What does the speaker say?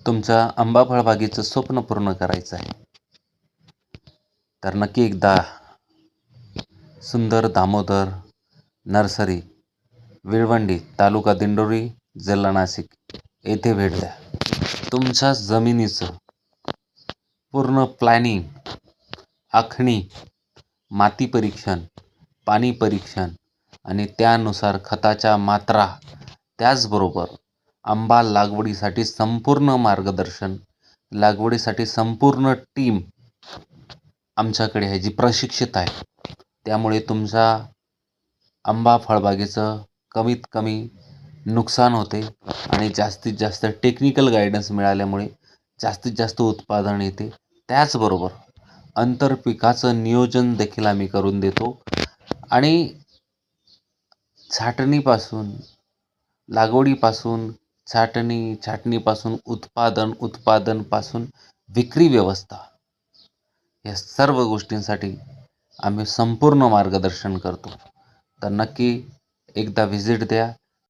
तुमच्या आंबा फळबागेचं स्वप्न पूर्ण करायचं आहे तर नक्की एकदा सुंदर दामोदर नर्सरी, विळवंडी, तालुका दिंडोरी, जिल्हा नाशिक येथे भेट द्या. तुमच्या जमिनीचं पूर्ण प्लॅनिंग, आखणी, माती परीक्षण, पाणी परीक्षण आणि त्यानुसार खताच्या मात्रा, त्याचबरोबर आंबा लागवडीसाठी संपूर्ण मार्गदर्शन, लागवडीसाठी संपूर्ण टीम आमच्याकडे आहे जी प्रशिक्षित आहे. त्यामुळे तुमच्या आंबा फळबागेचं कमीत कमी नुकसान होते आणि जास्तीत जास्त टेक्निकल गायडन्स मिळाल्यामुळे जास्तीत जास्त उत्पादन येते. त्याचबरोबर आंतरपिकाचं नियोजन देखील आम्ही करून देतो आणि छाटणीपासून, लागवडीपासून, छाटणीपासून उत्पादनपासून विक्री व्यवस्था या सर्व गोष्टींसाठी आम्ही संपूर्ण मार्गदर्शन करतो. तर नक्की एकदा व्हिजिट द्या.